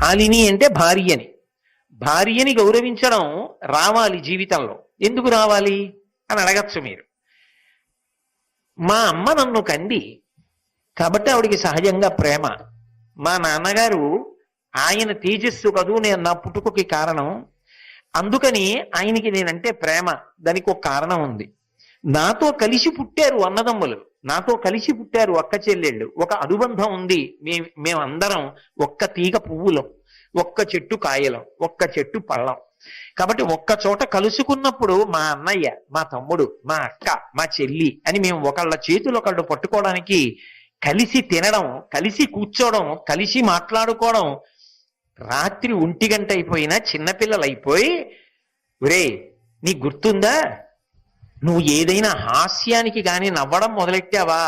ఆలిని అంటే భార్యని. భార్యని గౌరవించడం రావాలి జీవితంలో. ఎందుకు రావాలి అని అడగచ్చు మీరు. మా అమ్మ నన్ను కంది కాబట్టి ఆవిడికి సహజంగా ప్రేమ. మా నాన్నగారు ఆయన తేజస్సు కదూ నేను నా పుట్టుకకి కారణం, అందుకని ఆయనకి నేనంటే ప్రేమ. దానికి ఒక కారణం ఉంది. నాతో కలిసి పుట్టారు అన్నదమ్ములు, నాతో కలిసి పుట్టారు అక్క చెల్లెళ్ళు, ఒక అనుబంధం ఉంది. మేమందరం ఒక్క తీగ పువ్వులం, ఒక్క చెట్టు కాయలం, ఒక్క చెట్టు పళ్ళం. కాబట్టి ఒక్క చోట కలుసుకున్నప్పుడు మా అన్నయ్య, మా తమ్ముడు, మా అక్క, మా చెల్లి అని మేము ఒకళ్ళ చేతులు ఒకళ్ళు పట్టుకోవడానికి, కలిసి తినడం, కలిసి కూర్చోవడం, కలిసి మాట్లాడుకోవడం. రాత్రి 1 గంట అయిపోయినా చిన్నపిల్లలు అయిపోయి, ఒరే నీకు గుర్తుందా, నువ్వు ఏదైనా హాస్యానికి కానీ నవ్వడం మొదలెట్టావా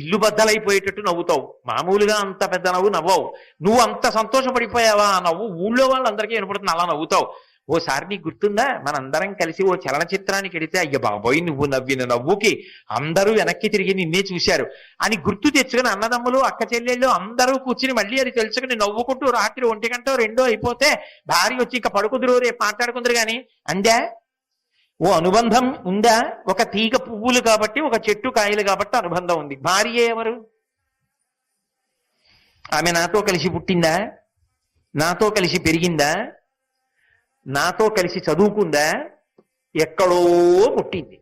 ఇల్లు బద్దలైపోయేటట్టు నవ్వుతావు. మామూలుగా అంత పెద్ద నవ్వు నవ్వవు. నువ్వు అంత సంతోషపడిపోయావా ఆ నవ్వు ఊళ్ళో వాళ్ళందరికీ వినపడుతుంది, అలా నవ్వుతావు. ఓసారి నీకు గుర్తుందా మనందరం కలిసి ఓ చలనచిత్రానికి వెడితే, అయ్య బాబోయ్ నువ్వు నవ్విన నవ్వుకి అందరూ వెనక్కి తిరిగి నిన్నే చూశారు అని గుర్తు తెచ్చుకుని అన్నదమ్ములు అక్క చెల్లెళ్ళు అందరూ కూర్చుని మళ్ళీ అది తెలుసుకుని నవ్వుకుంటూ రాత్రి 1 గంట 2 అయిపోతే భార్య వచ్చి ఇక పడుకుదురు రేపు మాట్లాడుకుందరు కానీ అందా ఓ అనుబంధం ఉందా? ఒక తీగ పువ్వులు కాబట్టి, ఒక చెట్టు కాయలు కాబట్టి అనుబంధం ఉంది. భార్య ఎవరు? ఆమె నాతో కలిసి పుట్టిందా? నాతో కలిసి పెరిగిందా? నాతో కలిసి చదువుకుందా? ఎక్కడో పుట్టింది,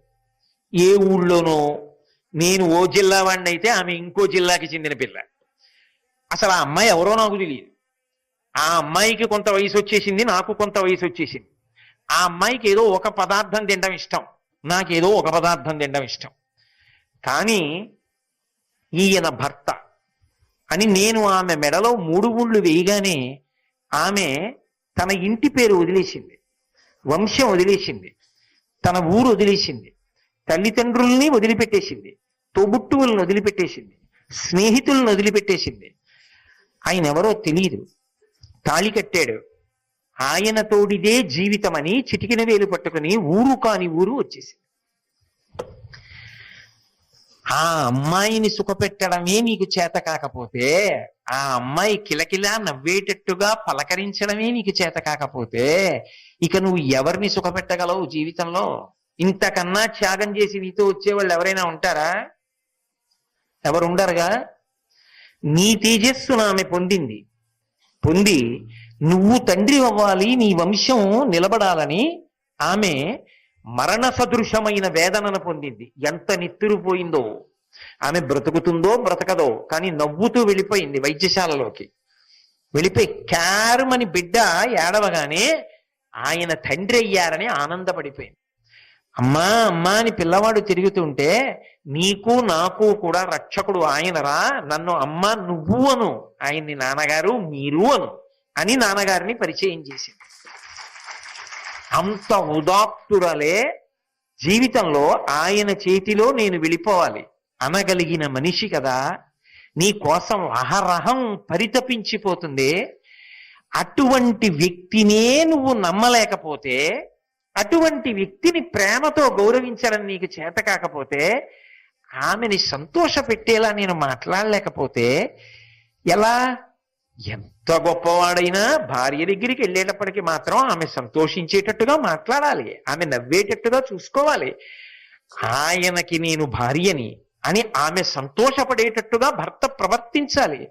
ఏ ఊళ్ళోనో. నేను ఓ జిల్లా వాడిని అయితే ఆమె ఇంకో జిల్లాకి చెందిన పిల్ల. అసలు ఆ అమ్మాయి ఎవరో నాకు తెలియదు. ఆ అమ్మాయికి కొంత వయసు వచ్చేసింది, నాకు కొంత వయసు వచ్చేసింది. ఆ అమ్మాయికి ఏదో ఒక పదార్థం తినడం ఇష్టం, నాకేదో ఒక పదార్థం తినడం ఇష్టం. కానీ ఈయన భర్త అని నేను ఆమె మెడలో 3 ముళ్ళు వేయగానే ఆమె తన ఇంటి పేరు వదిలేసింది, వంశం వదిలేసింది, తన ఊరు వదిలేసింది, తల్లిదండ్రుల్ని వదిలిపెట్టేసింది, తోబుట్టువులను వదిలిపెట్టేసింది, స్నేహితులను వదిలిపెట్టేసింది. ఆయన ఎవరో తెలియదు, తాళి కట్టాడు, ఆయన తోడిదే జీవితమని చిటికిన వేలు పట్టుకుని ఊరు కాని ఊరు వచ్చేసింది. ఆ అమ్మాయిని సుఖపెట్టడమే నీకు చేత కాకపోతే, ఆ అమ్మాయి కిలకిలా నవ్వేటట్టుగా పలకరించడమే నీకు చేత కాకపోతే, ఇక నువ్వు ఎవరిని సుఖపెట్టగలవు జీవితంలో? ఇంతకన్నా త్యాగం చేసి నీతో వచ్చేవాళ్ళు ఎవరైనా ఉంటారా? ఎవరు ఉండరుగా. నీ తేజస్సును ఆమె పొంది నువ్వు తండ్రి అవ్వాలి, నీ వంశం నిలబడాలని ఆమె మరణ సదృశమైన వేదనను పొందింది. ఎంత నిత్తురుపోయిందో. ఆమె బ్రతుకుతుందో బ్రతకదో కానీ నవ్వుతూ వెళ్ళిపోయింది వైద్యశాలలోకి. వెళ్ళిపోయి క్యారుమని బిడ్డ ఏడవగానే ఆయన తండ్రి అయ్యారని ఆనందపడిపోయింది. అమ్మా అమ్మా అని పిల్లవాడు తిరుగుతుంటే, నీకు నాకు కూడా రక్షకుడు ఆయనరా, నన్ను అమ్మ నువ్వు అను, ఆయన్ని నాన్నగారు మీరు అను అని నాన్నగారిని పరిచయం చేసింది. అంత ఉదాత్తురలే జీవితంలో ఆయన చేతిలో నేను వెళ్ళిపోవాలి అనగలిగిన మనిషి కదా. నీ కోసం అహరహం పరితపించిపోతుంది. అటువంటి వ్యక్తినే నువ్వు నమ్మలేకపోతే, అటువంటి వ్యక్తిని ప్రేమతో గౌరవించడం నీకు చేత కాకపోతే, ఆమెని సంతోష పెట్టేలా నేను మాట్లాడలేకపోతే ఎలా? ఎంత గొప్పవాడైనా భార్య దగ్గరికి వెళ్ళేటప్పటికి మాత్రం ఆమె సంతోషించేటట్టుగా మాట్లాడాలి, ఆమె నవ్వేటట్టుగా చూసుకోవాలి. ఆయనకి నేను భార్యని అని ఆమె సంతోషపడేటట్టుగా భర్త ప్రవర్తించాలి.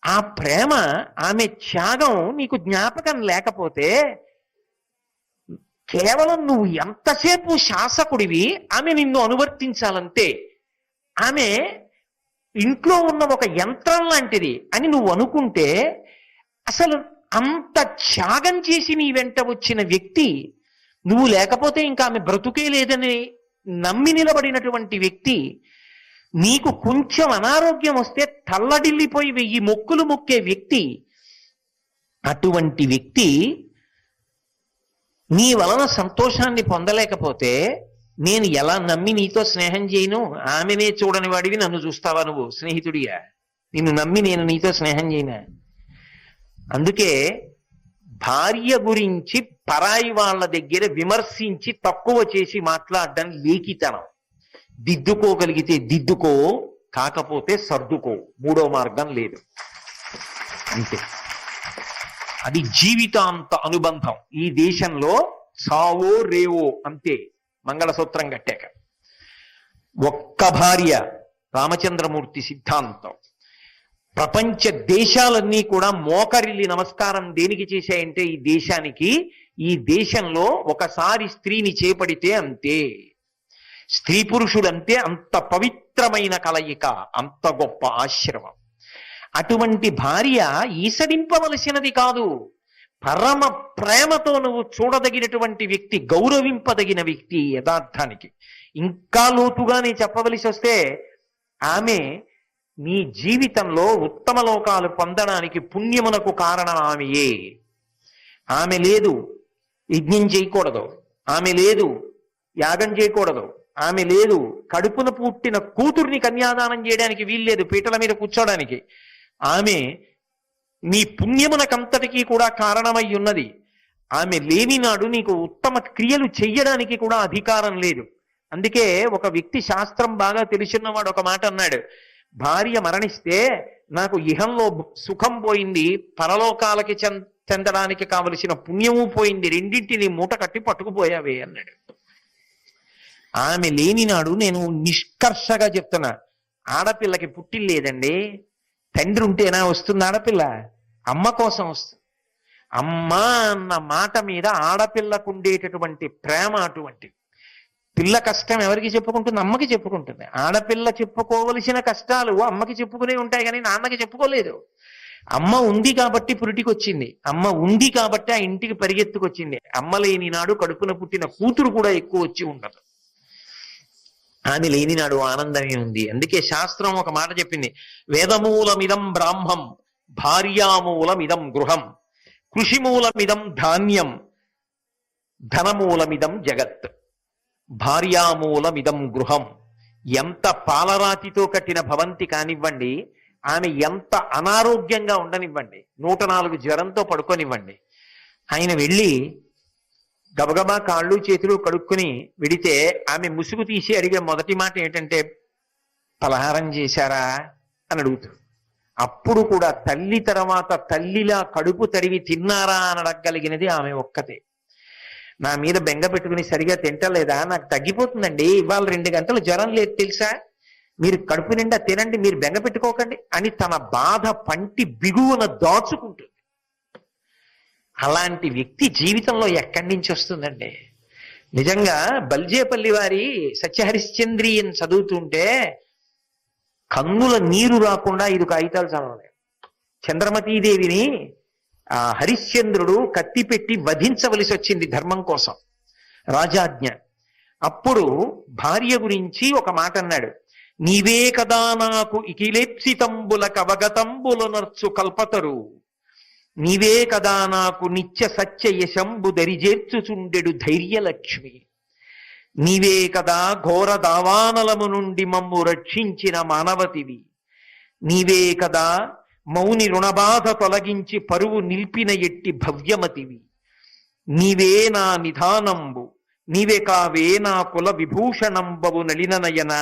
ఆ ప్రేమ, ఆమె త్యాగం నీకు జ్ఞాపకం లేకపోతే, కేవలం నువ్వు ఎంతసేపు శాసకుడివి, ఆమె నిన్ను అనువర్తించాలంతే. ఆమె ఇంట్లో ఉన్న ఒక యంత్రం లాంటిది అని నువ్వు అనుకుంటే, అసలు అంత త్యాగం చేసి నీ వెంట వచ్చిన వ్యక్తి, నువ్వు లేకపోతే ఇంకా ఆమె బ్రతుకే లేదని నమ్మి నిలబడినటువంటి వ్యక్తి, నీకు కొంచెం అనారోగ్యం వస్తే తల్లడిల్లిపోయి 1000 మొక్కులు మొక్కే వ్యక్తి, అటువంటి వ్యక్తి నీ వలన సంతోషాన్ని పొందలేకపోతే నేను ఎలా నమ్మి నీతో స్నేహం చేయను? ఆమెనే చూడని వాడివి నన్ను చూస్తావా నువ్వు స్నేహితుడిగా? నిన్ను నమ్మి నేను నీతో స్నేహం చేయనా? అందుకే భార్య గురించి పరాయి వాళ్ళ దగ్గర విమర్శించి తక్కువ చేసి మాట్లాడడం లేఖితనం. దిద్దుకోగలిగితే దిద్దుకో, కాకపోతే సర్దుకో, మూడో మార్గం లేదు. అంతే. అది జీవితాంత అనుబంధం. ఈ దేశంలో సావో రేవో అంతే, మంగళసూత్రం కట్టాక. ఒక్క భార్య, రామచంద్రమూర్తి సిద్ధాంతం. ప్రపంచ దేశాలన్నీ కూడా మోకరిల్లి నమస్కారం దేనికి చేశాయంటే ఈ దేశానికి. ఈ దేశంలో ఒకసారి స్త్రీని చేపడితే అంతే. స్త్రీ పురుషుడంతే అంత పవిత్రమైన కలయిక, అంత గొప్ప ఆశ్రమం. అటువంటి భార్య ఈసడింపవలసినది కాదు, పరమ ప్రేమతో నువ్వు చూడదగినటువంటి వ్యక్తి, గౌరవింపదగిన వ్యక్తి. యథార్థానికి ఇంకా లోతుగా నేను చెప్పవలసి వస్తే, ఆమె నీ జీవితంలో ఉత్తమ లోకాలు పొందడానికి పుణ్యమునకు కారణం ఆమెయే. ఆమె లేదు యజ్ఞం చేయకూడదు, ఆమె లేదు యాగం చేయకూడదు, ఆమె లేదు కడుపున పుట్టిన కూతుర్ని కన్యాదానం చేయడానికి వీల్లేదు, పీటల మీద కూర్చోడానికి. ఆమె నీ పుణ్యమునకంతటికీ కూడా కారణమై ఉన్నది. ఆమె లేని నాడు నీకు ఉత్తమ క్రియలు చెయ్యడానికి కూడా అధికారం లేదు. అందుకే ఒక వ్యక్తి శాస్త్రం బాగా తెలిసిన్నవాడు ఒక మాట అన్నాడు, భార్య మరణిస్తే నాకు ఇహంలో సుఖం పోయింది, పరలోకాలకి చెందడానికి కావలసిన పుణ్యము పోయింది, రెండింటిని మూట కట్టి పట్టుకుపోయావే అన్నాడు. ఆమె లేని నాడు నేను నిష్కర్షగా చెప్తున్నా, ఆడపిల్లకి పుట్టిల్లేదండి. తండ్రి ఉంటేనా వస్తుంది ఆడపిల్ల? అమ్మ కోసం వస్తుంది. అమ్మ అన్న మాట మీద ఆడపిల్లకు ఉండేటటువంటి ప్రేమ అటువంటి. పిల్ల కష్టం ఎవరికి చెప్పుకుంటుంది? అమ్మకి చెప్పుకుంటుంది. ఆడపిల్ల చెప్పుకోవలసిన కష్టాలు అమ్మకి చెప్పుకునే ఉంటాయి, కానీ నాన్నకి చెప్పుకోలేదు. అమ్మ ఉంది కాబట్టి పురిటికి వచ్చింది, అమ్మ ఉంది కాబట్టి ఆ ఇంటికి పరిగెత్తుకొచ్చింది. అమ్మ లేని నాడు కడుపున పుట్టిన కూతురు కూడా ఎక్కువ వచ్చి ఉండదు. ఆమె లేని నాడు ఆనందమే ఉంది. అందుకే శాస్త్రం ఒక మాట చెప్పింది, వేదమూలమిదం బ్రాహ్మం, భార్యామూలమిదం గృహం, కృషిమూలమిదం ధాన్యం, ధనమూలమిదం జగత్. భార్యామూలమిదం గృహం. ఎంత పాలరాతితో కట్టిన భవంతి కానివ్వండి, ఆమె ఎంత అనారోగ్యంగా ఉండనివ్వండి, 104 జ్వరంతో పడుకోనివ్వండి, ఆయన వెళ్ళి గబగబా కాళ్ళు చేతులు కడుక్కుని విడితే ఆమె ముసుగు తీసి అడిగే మొదటి మాట ఏంటంటే, పలహారం చేశారా అని అడుగుతాడు. అప్పుడు కూడా తల్లి తర్వాత తల్లిలా కడుపు తడివి తిన్నారా అని అడగగలిగినది ఆమె ఒక్కతే. నా మీద బెంగ పెట్టుకుని సరిగా తింటలేదా, నాకు తగ్గిపోతుందండి, ఇవాళ 2 గంటలు జ్వరం లేదు తెలుసా, మీరు కడుపు నిండా తినండి, మీరు బెంగ పెట్టుకోకండి అని తన బాధ పంటి బిగువన దాచుకుంటుంది. అలాంటి వ్యక్తి జీవితంలో ఎక్కడి నుంచి వస్తుందండి? నిజంగా బల్జేపల్లి వారి సత్యహరిశ్చంద్రియన్ చదువుతుంటే కన్నుల నీరు రాకుండా 5 కాగితాలు చదవలేదు. చంద్రమతీదేవిని హరిశ్చంద్రుడు కత్తిపెట్టి వధించవలసి వచ్చింది ధర్మం కోసం, రాజాజ్ఞ. అప్పుడు భార్య గురించి ఒక మాట అన్నాడు, నీవే కదా నాకు ఇకిలేప్సితంబుల కవగతంబుల నర్చు కల్పతరు, నీవే కదా నాకు నిత్య సత్య యశంబు దరిజేర్చుచుండెడు ధైర్యలక్ష్మి, నీవే కదా ఘోర దావానలము నుండి మమ్ము రక్షించిన మానవతివి, నీవే కదా మౌని రుణబాధ తొలగించి పరువు నిల్పిన ఎట్టి భవ్యమతివి, నీవే నా నిధానంబు, నీవే కావే నా కుల విభూషణంబవు నలిననయన,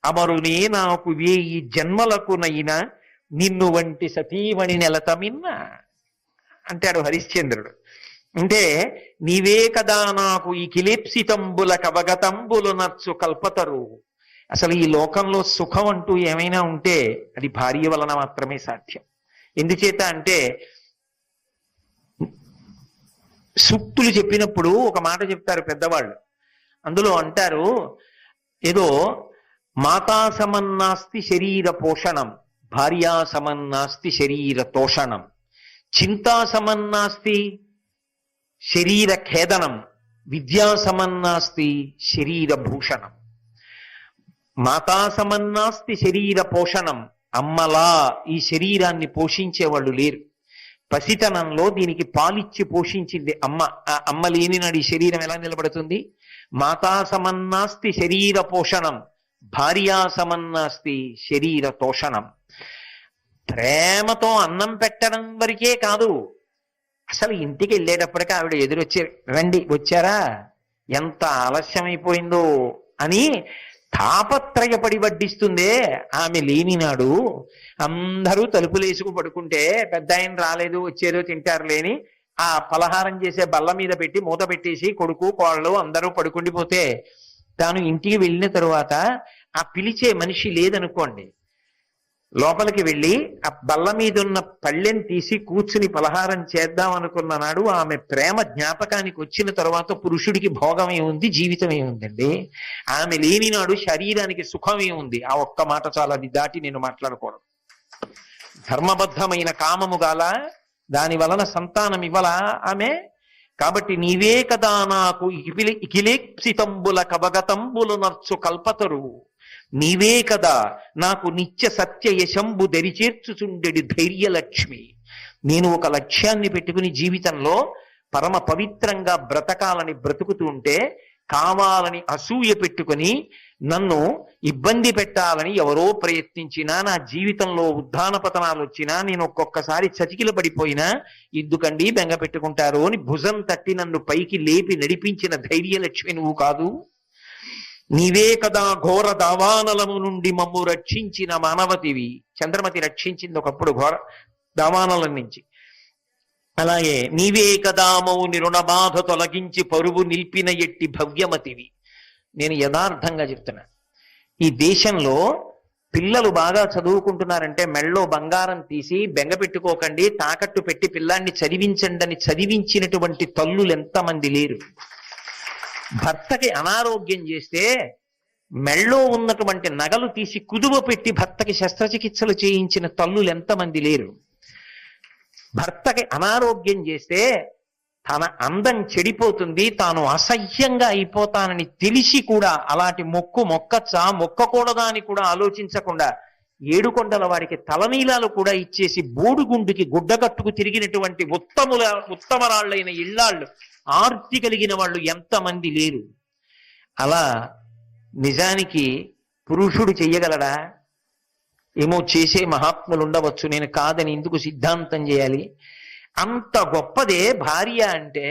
అమరునే నాకు వేయి జన్మలకునైన నిన్ను వంటి సతీమణి నెలతమిన్న అంటాడు హరిశ్చంద్రుడు. అంటే నీవే కదా నాకు ఈ కిలేప్సితంబుల కవగతంబులు నచ్చు కల్పతరు. అసలు ఈ లోకంలో సుఖం అంటూ ఏమైనా ఉంటే అది భార్య వలన మాత్రమే సాధ్యం. ఎందుచేత అంటే సూక్తులు చెప్పినప్పుడు ఒక మాట చెప్తారు పెద్దవాళ్ళు, అందులో అంటారు, ఏదో మాతా సమన్నాస్తి శరీర పోషణం, భార్యా సమన్నాస్తి శరీర తోషణం, చింతా సమన్నాస్తి శరీర ఖేదనం, విద్యా సమన్నాస్తి శరీర భూషణం. మాతా సమన్నాస్తి శరీర పోషణం, అమ్మలా ఈ శరీరాన్ని పోషించేవాళ్ళు లేరు. పసితనంలో దీనికి పాలిచ్చి పోషించింది అమ్మ. ఆ అమ్మ లేని నాడు ఈ శరీరం ఎలా నిలబడుతుంది? మాతా సమన్నాస్తి శరీర పోషణం, భార్యా సమన్నాస్తి శరీర తోషణం. ప్రేమతో అన్నం పెట్టడం వరకే కాదు, అసలు ఇంటికి వెళ్ళేటప్పటికీ ఆవిడ ఎదురొచ్చే, రండి వచ్చారా, ఎంత ఆలస్యమైపోయిందో అని తాపత్రయపడి వడ్డిస్తుందే ఆమె లేనినాడు అందరూ తలుపులేసుకు పడుకుంటే పెద్ద ఆయన రాలేదు వచ్చేదో తింటారు లేని ఆ పలహారం చేసే బల్ల మీద పెట్టి మూత పెట్టేసి కొడుకు కోళ్ళు అందరూ పడుకుండిపోతే తాను ఇంటికి వెళ్ళిన తరువాత ఆ పిలిచే మనిషి లేదనుకోండి, లోపలికి వెళ్ళి ఆ బల్ల మీద ఉన్న పళ్ళెని తీసి కూర్చుని పలహారం చేద్దాం అనుకున్న నాడు ఆమె ప్రేమ జ్ఞాపకానికి వచ్చిన తర్వాత పురుషుడికి భోగమే ఉంది, జీవితమే ఉందండి. ఆమె లేని నాడు శరీరానికి సుఖమే ఉంది. ఆ ఒక్క మాట చాలా, అది దాటి నేను మాట్లాడకూడదు. ధర్మబద్ధమైన కామము గాల, దాని వలన సంతానం ఇవ్వలా ఆమె. కాబట్టి నీవే కదా నాకు ఇకిలేప్సితంబుల కవగతంబులు నర్చు కల్పతరు, నీవే కదా నాకు నిత్య సత్య యశంబు దరిచేర్చుచుండెడి ధైర్యలక్ష్మి. నేను ఒక లక్ష్యాన్ని పెట్టుకుని జీవితంలో పరమ పవిత్రంగా బ్రతకాలని బ్రతుకుతుంటే కావాలని అసూయ పెట్టుకుని నన్ను ఇబ్బంది పెట్టాలని ఎవరో ప్రయత్నించినా, నా జీవితంలో ఉద్ధాన పతనాలు వచ్చినా, నేను ఒక్కొక్కసారి చతికిల పడిపోయినా ఎందుకండి బెంగ పెట్టుకుంటారు అని భుజం తట్టి నన్ను పైకి లేపి నడిపించిన ధైర్యలక్ష్మి నువ్వు కాదు. నీవే కదా ఘోర దావానలము నుండి మమ్ము రక్షించిన మానవతివి. చంద్రమతి రక్షించింది ఒకప్పుడు ఘోర దావానలం నుంచి. అలాగే నీవే కదా మౌని రుణబాధ తొలగించి పరువు నిల్పిన ఎట్టి భవ్యమతివి. నేను యథార్థంగా చెప్తున్నా, ఈ దేశంలో పిల్లలు బాగా చదువుకుంటున్నారంటే మెళ్ళో బంగారం తీసి బెంగ పెట్టుకోకండి, తాకట్టు పెట్టి పిల్లాన్ని చదివించండి అని చదివించినటువంటి తల్లులు ఎంతమంది లేరు. భర్తకి అనారోగ్యం చేస్తే మెళ్ళో ఉన్నటువంటి నగలు తీసి కుదువ పెట్టి భర్తకి శస్త్రచికిత్సలు చేయించిన తల్లులు ఎంతమంది లేరు. భర్తకి అనారోగ్యం చేస్తే తన అందం చెడిపోతుంది, తాను అసహ్యంగా అయిపోతానని తెలిసి కూడా అలాంటి మొక్కచ్చా మొక్కకూడదా అని కూడా ఆలోచించకుండా ఏడుకొండల వారికి తలనీలాలు కూడా ఇచ్చేసి బోడుగుండుకి గుడ్డగట్టుకు తిరిగినటువంటి ఉత్తమరాళ్ళైన ఇళ్ళాళ్ళు ఆర్తి కలిగిన వాళ్ళు ఎంతమంది లేరు. అలా నిజానికి పురుషుడు చెయ్యగలడా? ఏమో చేసే మహాత్ములు ఉండవచ్చు, నేను కాదని ఎందుకు సిద్ధాంతం చేయాలి. అంత గొప్పదే భార్య అంటే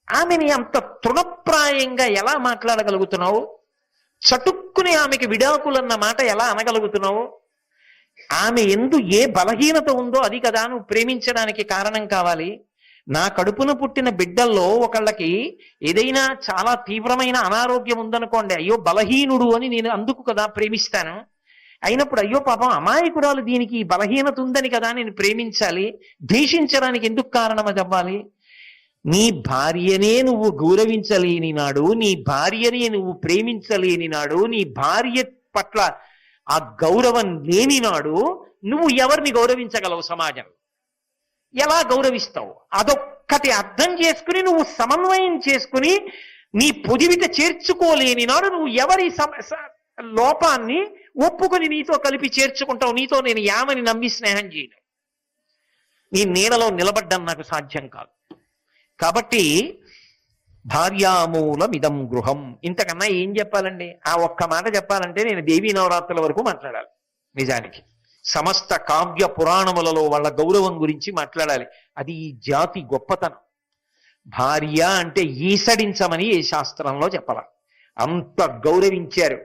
ఆమెని అంత తృణప్రాయంగా ఎలా మాట్లాడగలుగుతున్నావు? చటుక్కుని ఆమెకి విడాకులన్న మాట ఎలా అనగలుగుతున్నావు? ఆమె ఎందు ఏ బలహీనత ఉందో అది కదా నువ్వు ప్రేమించడానికి కారణం కావాలి. నా కడుపున పుట్టిన బిడ్డల్లో ఒకళ్ళకి ఏదైనా చాలా తీవ్రమైన అనారోగ్యం ఉందనుకోండి, అయ్యో బలహీనుడు అని నేను అందుకు కదా ప్రేమిస్తాను. అయినప్పుడు అయ్యో పాపం అమాయకురాలు దీనికి ఈ బలహీనత ఉందని కదా నేను ప్రేమించాలి. ద్వేషించడానికి ఎందుకు కారణం అది అవ్వాలి? నీ భార్యనే నువ్వు గౌరవించలేని నాడు, నీ భార్యనే నువ్వు ప్రేమించలేని నాడు, నీ భార్య పట్ల ఆ గౌరవం లేని నాడు నువ్వు ఎవరిని గౌరవించగలవు? సమాజం ఎలా గౌరవిస్తావు? అదొక్కటి అర్థం చేసుకుని నువ్వు సమన్వయం చేసుకుని నీ పొదివిట చేర్చుకోలేని నాడు నువ్వు ఎవరి లోపాన్ని ఒప్పుకొని నీతో కలిపి చేర్చుకుంటావు. నీతో నేను యామని నమ్మి స్నేహం చేయను, నీ నీడలో నిలబడ్డం నాకు సాధ్యం కాదు. కాబట్టి భార్యామూలమిదం గృహం. ఇంతకన్నా ఏం చెప్పాలండి? ఆ ఒక్క మాట చెప్పాలంటే నేను దేవీ నవరాత్రుల వరకు మాట్లాడాలి. నిజానికి సమస్త కావ్య పురాణములలో వాళ్ళ గౌరవం గురించి మాట్లాడాలి. అది ఈ జాతి గొప్పతనం. భార్య అంటే ఈసడించమని ఏ శాస్త్రంలో చెప్పాల, అంత గౌరవించారు.